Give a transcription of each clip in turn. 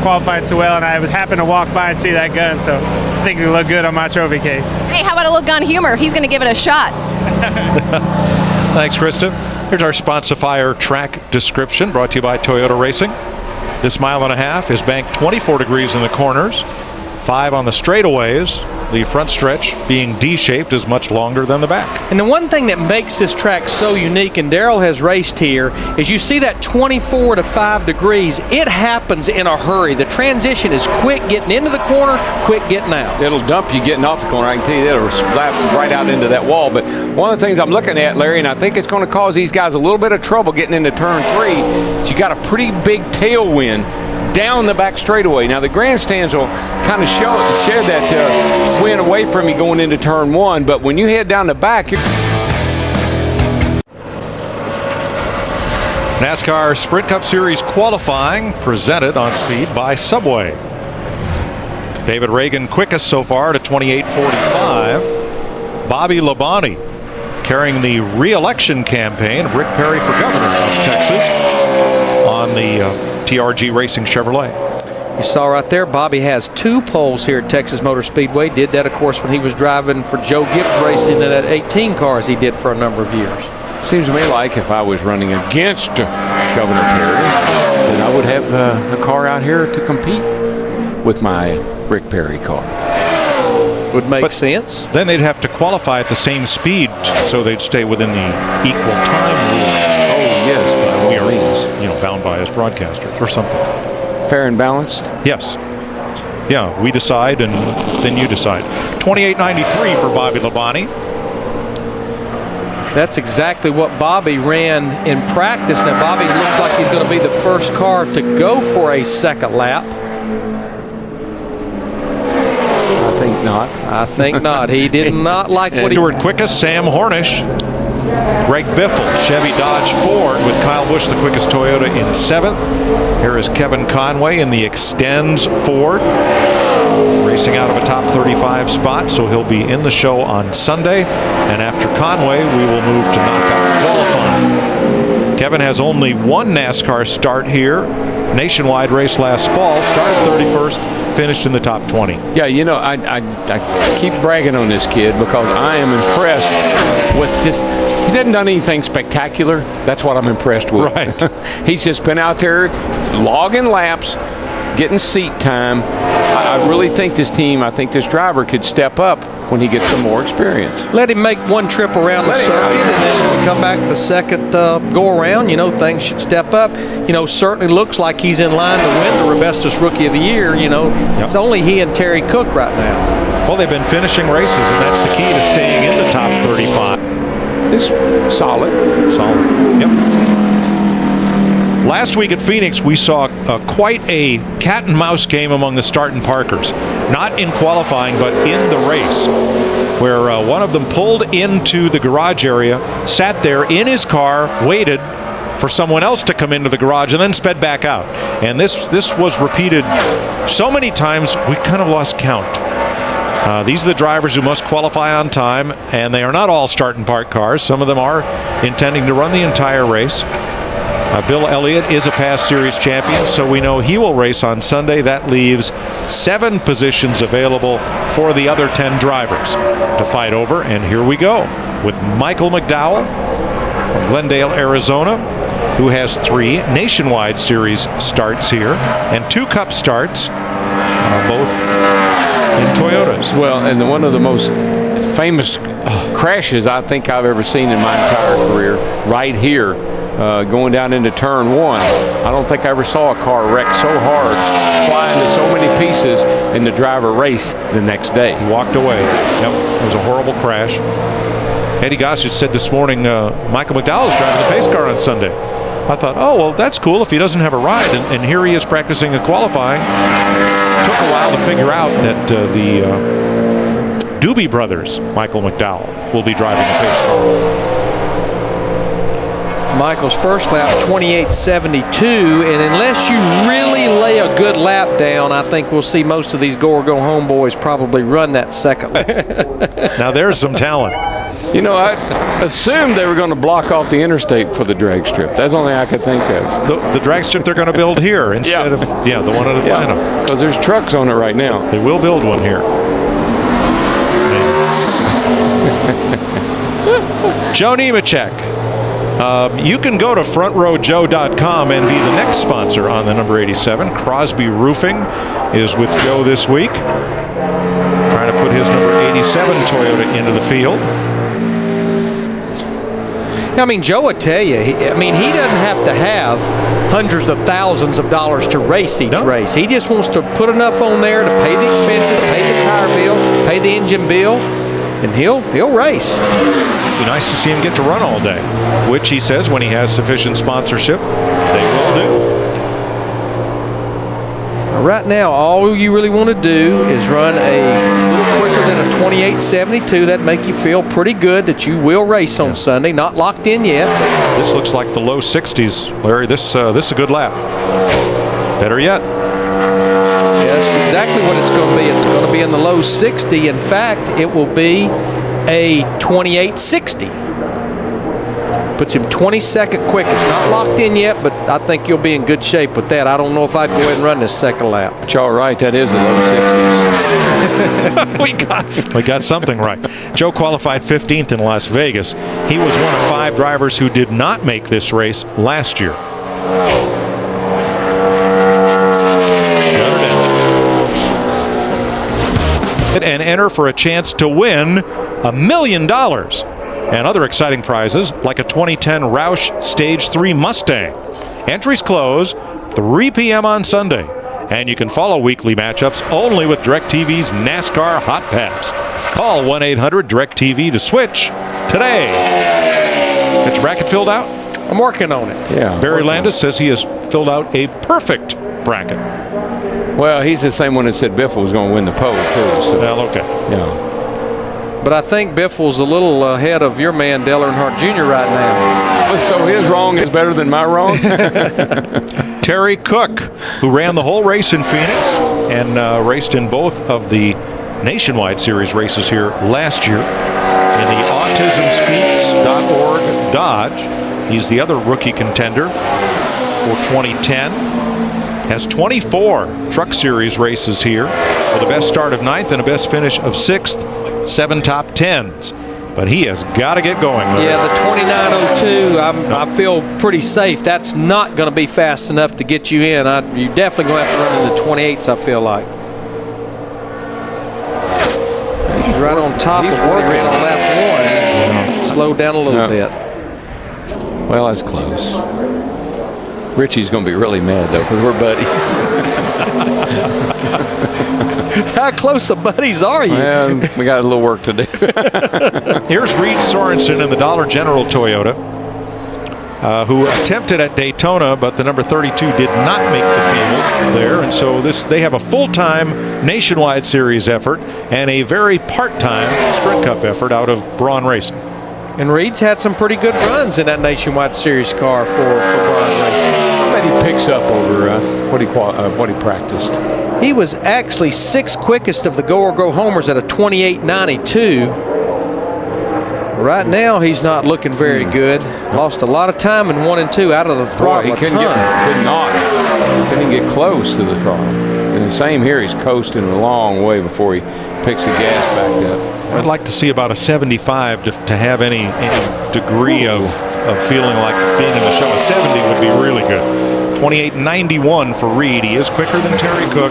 qualifying so well, and I was happened to walk by and see that gun, so I think it looked good on my trophy case. Hey, how about a little gun humor? He's going to give it a shot. Thanks, Krista. Here's our Sponsifier track description, brought to you by Toyota Racing. This 1.5 miles is banked 24 degrees in the corners, 5 on the straightaways. The front stretch, being D-shaped, is much longer than the back. And the one thing that makes this track so unique, and Darrell has raced here, is you see that 24 to 5 degrees. It happens in a hurry. The transition is quick getting into the corner, quick getting out. It'll dump you getting off the corner. I can tell you that. It'll slap right out into that wall. But one of the things I'm looking at, Larry, and I think it's going to cause these guys a little bit of trouble getting into turn 3, is you got a pretty big tailwind down the back straightaway. Now the grandstands will kind of shed that wind away from you going into turn 1, but when you head down the back, NASCAR Sprint Cup Series qualifying presented on speed by Subway. David Reagan quickest so far to 28:45. Bobby Labonte carrying the re-election campaign of Rick Perry for governor of Texas on the TRG Racing Chevrolet. You saw right there, Bobby has 2 poles here at Texas Motor Speedway. Did that, of course, when he was driving for Joe Gibbs Racing in that 18 cars he did for a number of years. seems to me like if I was running against Governor Perry, then I would have a car out here to compete with my Rick Perry car. Would make sense. Then they'd have to qualify at the same speed, so they'd stay within the equal time rule. Oh yes, by all means. You know, bound by as broadcasters or something. Fair and balanced. Yes. Yeah, we decide and then you decide. 28.93 for Bobby Labonte. That's exactly what Bobby ran in practice. Now Bobby looks like he's going to be the first car to go for a second lap. I think not. I think not. He did not like what he... Stewart quickest, Sam Hornish. Greg Biffle, Chevy Dodge Ford, with Kyle Busch the quickest Toyota in 7th. Here is Kevin Conway in the Extends Ford, racing out of a top 35 spot, so he'll be in the show on Sunday. And after Conway, we will move to knockout qualifying. Kevin has only one NASCAR start here. Nationwide race last fall, started 31st, finished in the top 20. Yeah, you know, I keep bragging on this kid because I am impressed with this. He hasn't done anything spectacular. That's what I'm impressed with. Right. He's just been out there logging laps, getting seat time. I really think this team, I think this driver could step up when he gets some more experience. Let him make one trip around the circuit, and then when we come back the second go around, you know, things should step up. You know, certainly looks like he's in line to win the Robestos Rookie of the Year. You know, It's only he and Terry Cook right now. Well, they've been finishing races, and that's the key to staying in the top 35. It's solid. Solid. Yep. Last week at Phoenix, we saw quite a cat and mouse game among the starting parkers. Not in qualifying, but in the race, where one of them pulled into the garage area, sat there in his car, waited for someone else to come into the garage, and then sped back out. And this was repeated so many times, we kind of lost count. These are the drivers who must qualify on time, and they are not all start and park cars. Some of them are intending to run the entire race. Bill Elliott is a past series champion, so we know he will race on Sunday. That leaves 7 positions available for the other 10 drivers to fight over. And here we go with Michael McDowell of Glendale, Arizona, who has 3 nationwide series starts here and 2 cup starts, both in Toyotas. Well, and one of the most famous crashes I think I've ever seen in my entire career, right here, going down into turn 1. I don't think I ever saw a car wreck so hard, fly into so many pieces, and the driver race the next day. He walked away. Yep, it was a horrible crash. Eddie Gossett said this morning, Michael McDowell is driving the pace car on Sunday. I thought, oh, well, that's cool if he doesn't have a ride. And here he is practicing the qualifying. It took a while to figure out that the Doobie Brothers, Michael McDowell, will be driving the pace car. Michael's first lap, 28.72, and unless you really lay a good lap down, I think we'll see most of these go-or-go-home boys probably run that second lap. Now there's some talent. You know, I assumed they were going to block off the interstate for the drag strip. That's the only thing I could think of. The drag strip they're going to build here instead of the one at Atlanta. Because there's trucks on it right now. They will build one here. Joe Nemechek. You can go to frontrowjoe.com and be the next sponsor on the number 87. Crosby Roofing is with Joe this week, trying to put his number 87 Toyota into the field. I mean, Joe would tell you, he doesn't have to have hundreds of thousands of dollars to race each race. He just wants to put enough on there to pay the expenses, pay the tire bill, pay the engine bill, and he'll race. It'd be nice to see him get to run all day, which he says when he has sufficient sponsorship, they will do. Right now, all you really want to do is run a little quicker than a 28.72. That'd make you feel pretty good that you will race on Sunday. Not locked in yet. This looks like the low 60s, Larry. This is a good lap. Better yet. Yeah, that's exactly what it's going to be. It's going to be in the low 60. In fact, it will be a 28.60. Puts him 22nd quickest. Not locked in yet, but I think you'll be in good shape with that. I don't know if I'd go ahead and run this second lap. But y'all right, that is the low 60s. we got something right. Joe qualified 15th in Las Vegas. He was one of 5 drivers who did not make this race last year. And enter for a chance to win $1 million. And other exciting prizes like a 2010 Roush Stage 3 Mustang. Entries close 3 p.m. on Sunday. And you can follow weekly matchups only with DirecTV's NASCAR Hot Pass. Call 1-800-DirecTV to switch today. Got your bracket filled out? I'm working on it. Yeah. Barry Landis says he has filled out a perfect bracket. Well, he's the same one that said Biffle was going to win the pole, too. So. Well, okay. Yeah. But I think Biffle's a little ahead of your man, Dale Earnhardt Jr. right now. So his wrong is better than my wrong? Terry Cook, who ran the whole race in Phoenix and raced in both of the Nationwide Series races here last year in the autismspeaks.org Dodge. He's the other rookie contender for 2010. Has 24 Truck Series races here with a best start of 9th and a best finish of 6th, 7 top 10s. But he has got to get going. Yeah, the 29.02, I feel pretty safe. That's not going to be fast enough to get you in. You're definitely going to have to run in the 28s, I feel like. He's right on top of what he ran on lap 1. Slowed down a little bit. Well, that's close. Richie's going to be really mad, though, because we're buddies. How close of buddies are you? Well, we got a little work to do. Here's Reed Sorensen in the Dollar General Toyota, who attempted at Daytona, but the number 32 did not make the field there. And so they have a full-time Nationwide Series effort and a very part-time Sprint Cup effort out of Braun Racing. And Reed's had some pretty good runs in that Nationwide Series car for Braun Racing. I bet he picks up over what he practiced. He was actually 6th quickest of the go-or-go homers at a 28.92. Right now, he's not looking very good. Lost a lot of time in 1 and 2 out of the throttle. Boy, he couldn't get close to the throttle. And the same here, he's coasting a long way before he picks the gas back up. I'd like to see about a 75 to have any degree of feeling like being in the show. A 70 would be really good. 28.91 for Reed. He is quicker than Terry Cook.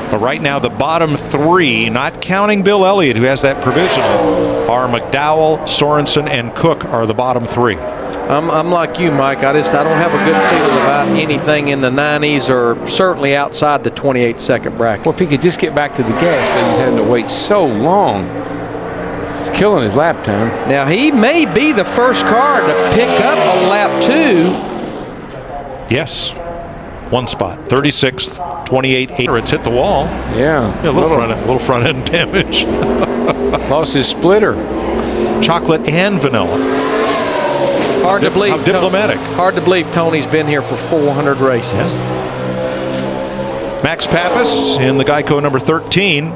But right now, the bottom 3, not counting Bill Elliott, who has that provisional, are McDowell, Sorensen, and Cook are the bottom 3. I'm like you, Mike. I don't have a good feeling about anything in the 90s or certainly outside the 28-second bracket. Well, if he could just get back to the gas, but he's having to wait so long. It's killing his lap time. Now, he may be the first car to pick up on lap 2. Yes. 1 spot. 36th, 28.8. It's hit the wall. Yeah. A little front end damage. Lost his splitter. Chocolate and vanilla. Hard to believe. How diplomatic. Hard to believe Tony's been here for 400 races. Yeah. Max Pappas in the Geico number 13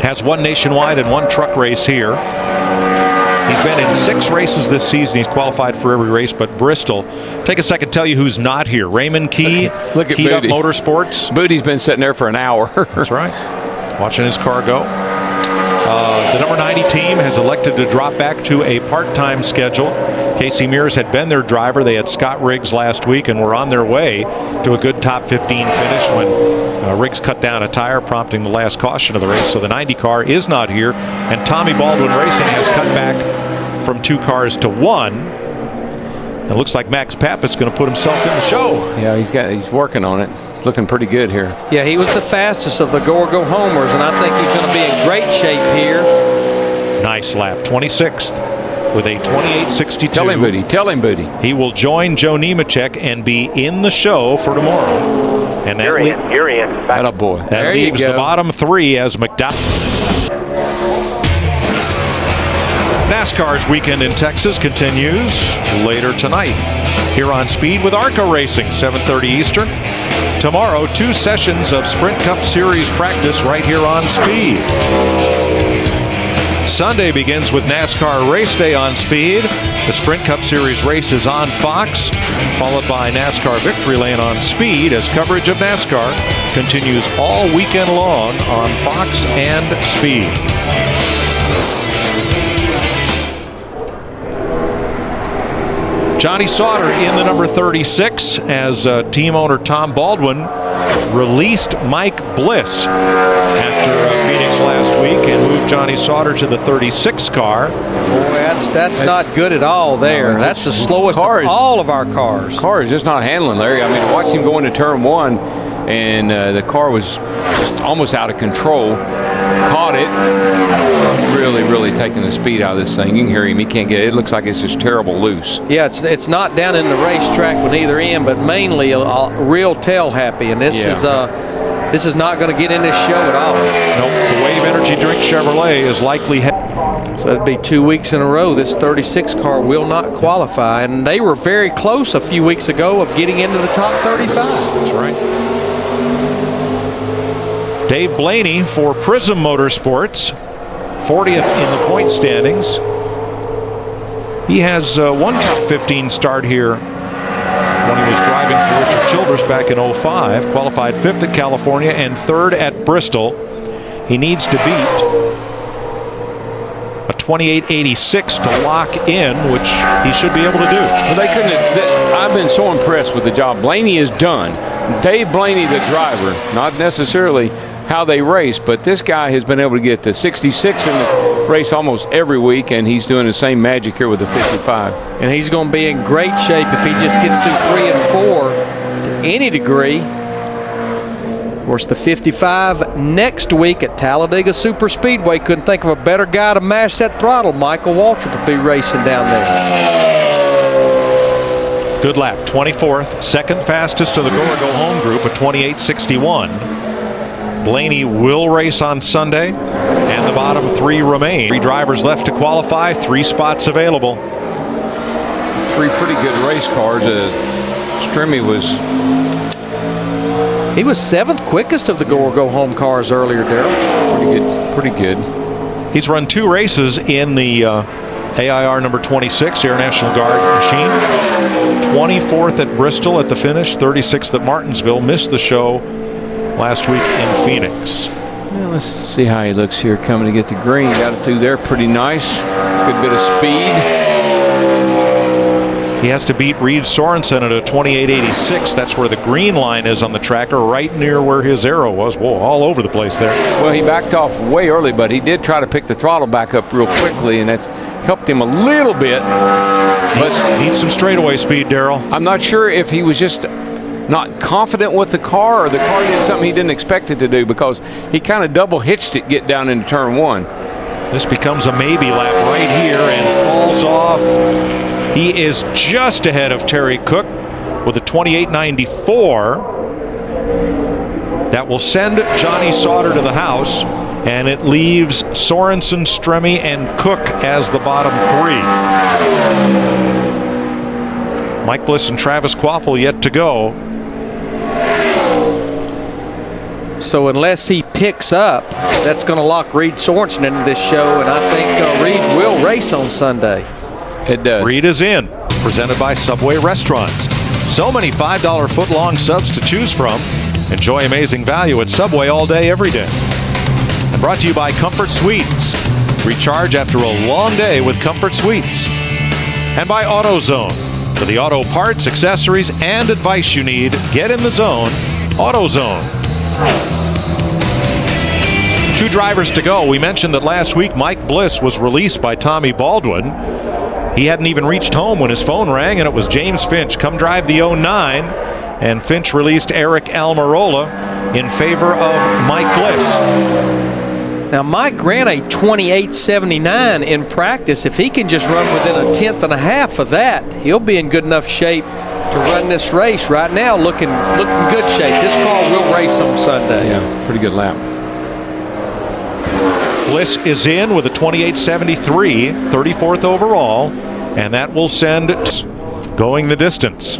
has 1 nationwide and 1 truck race here. He's been in 6 races this season. He's qualified for every race but Bristol. Take a second to tell you who's not here. Raymond Key, Look at Heat Up Booty. Motorsports. Booty's been sitting there for an hour. That's right. Watching his car go. The number 90 team has elected to drop back to a part-time schedule. Casey Mears had been their driver. They had Scott Riggs last week and were on their way to a good top 15 finish when Riggs cut down a tire, prompting the last caution of the race. So the 90 car is not here. And Tommy Baldwin Racing has cut back from 2 cars to 1. It looks like Max Pappett's going to put himself in the show. Yeah, he's working on it. Looking pretty good here. Yeah, he was the fastest of the go homers, and I think he's going to be in great shape here. Nice lap, 26th with a 28.62. Tell him, Booty. Tell him, Booty. He will join Joe Nemechek and be in the show for tomorrow. And that you're in. Atta boy. That There you leaves go. the bottom 3 as McDowell. NASCAR's weekend in Texas continues later tonight here on Speed with ARCA Racing, 7:30 Eastern. Tomorrow, 2 sessions of Sprint Cup Series practice right here on Speed. Sunday begins with NASCAR Race Day on Speed. The Sprint Cup Series race is on Fox, followed by NASCAR Victory Lane on Speed as coverage of NASCAR continues all weekend long on Fox and Speed. Johnny Sauter in the number 36 as team owner Tom Baldwin released Mike Bliss after Phoenix last week and moved Johnny Sauter to the 36 car. Boy, that's not good at all there. No, that's the slowest of all of our cars. The car is just not handling, Larry. I mean, watch him go into turn 1, and the car was just almost out of control. Caught it. Really taking the speed out of this thing. You can hear him. He can't get it. It looks like it's just terrible loose. Yeah, it's not down in the racetrack with either end, but mainly a real tail happy. And this is not going to get in this show at all. Nope, the Wave Energy Drink Chevrolet is likely. So it'd be 2 weeks in a row. This 36 car will not qualify, and they were very close a few weeks ago of getting into the top 35. That's right. Dave Blaney for Prism Motorsports, 40th in the point standings. He has one top 15 start here when he was driving for Richard Childress back in 05. Qualified 5th at California and 3rd at Bristol. He needs to beat a 28.86 to lock in, which he should be able to do. Well, they couldn't have, I've been so impressed with the job Blaney has done. Dave Blaney, the driver, not necessarily how they race, but this guy has been able to get to 66 in the race almost every week, and he's doing the same magic here with the 55. And he's going to be in great shape if he just gets through 3 and 4 to any degree. Of course, the 55 next week at Talladega Superspeedway. Couldn't think of a better guy to mash that throttle. Michael Waltrip will be racing down there. Good lap, 24th, second fastest of the go home group, a 28.61. Blaney will race on Sunday, and the bottom 3 remain. 3 drivers left to qualify, 3 spots available. 3 pretty good race cars. Strimmy was... He was 7th quickest of the go home cars earlier, Darrell. Pretty good. He's run 2 races in the AIR number 26 Air National Guard machine. 24th at Bristol at the finish, 36th at Martinsville. Missed the show last week in Phoenix. Well, let's see how he looks here coming to get the green. Got it through there pretty nice. Good bit of speed. He has to beat Reed Sorensen at a 28.86. That's where the green line is on the tracker, right near where his arrow was. Whoa, all over the place there. Well, he backed off way early, but he did try to pick the throttle back up real quickly, and that's helped him a little bit. But Needs some straightaway speed, Darrell. I'm not sure if he was just not confident with the car, or the car did something he didn't expect it to do, because he kind of double hitched it get down into turn 1. This becomes a maybe lap right here and falls off. He is just ahead of Terry Cook with a 28.94. That will send Johnny Sauter to the house, and it leaves Sorensen, Stremme, and Cook as the bottom 3. Mike Bliss and Travis Kvapil yet to go. So unless he picks up, that's going to lock Reed Sorensen into this show, and I think Reed will race on Sunday. It does. Reed is in, presented by Subway Restaurants. So many $5 foot-long subs to choose from. Enjoy amazing value at Subway all day, every day. And brought to you by Comfort Suites. Recharge after a long day with Comfort Suites. And by AutoZone. For the auto parts, accessories, and advice you need, get in the zone. AutoZone. 2 drivers to go. We mentioned that last week Mike Bliss was released by Tommy Baldwin. He hadn't even reached home when his phone rang, and it was James Finch. Come drive the 09. And Finch released Eric Almirola in favor of Mike Bliss. Now, Mike ran a 28.79 in practice. If he can just run within a 1/10 and a half of that, he'll be in good enough shape to run this race. Right now, looking good shape. This car will race on Sunday. Yeah, pretty good lap. Bliss is in with a 28.73, 34th overall, and that will send going the distance.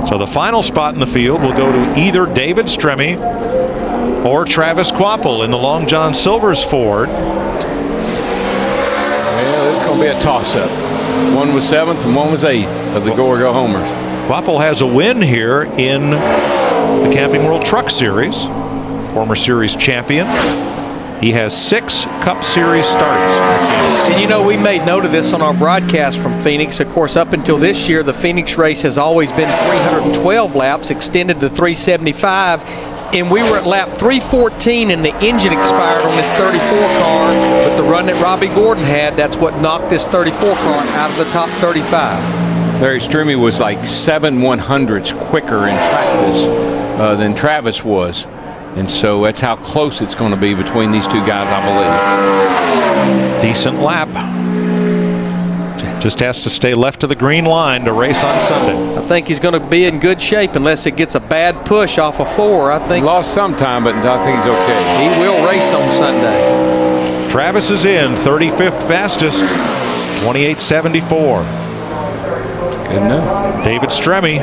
So the final spot in the field will go to either David Stremme or Travis Kvapil in the Long John Silver's Ford. Well, it's going to be a toss-up. One was 7th and one was 8th of the Go Homers. Kvapil has a win here in the Camping World Truck Series, former series champion. He has 6 Cup Series starts. And you know, we made note of this on our broadcast from Phoenix. Of course, up until this year, the Phoenix race has always been 312 laps, extended to 375. And we were at lap 314 and the engine expired on this 34 car. But the run that Robbie Gordon had, that's what knocked this 34 car out of the top 35. Larry Stremme was like 7 100ths quicker in practice than Travis was. And so that's how close it's going to be between these two guys, I believe. Decent lap. Just has to stay left of the green line to race on Sunday. I think he's going to be in good shape unless it gets a bad push off of 4. I think Lost some time, but I think he's okay. he will race on Sunday. Travis is in, 35th fastest, 28.74. Good enough. David Stremme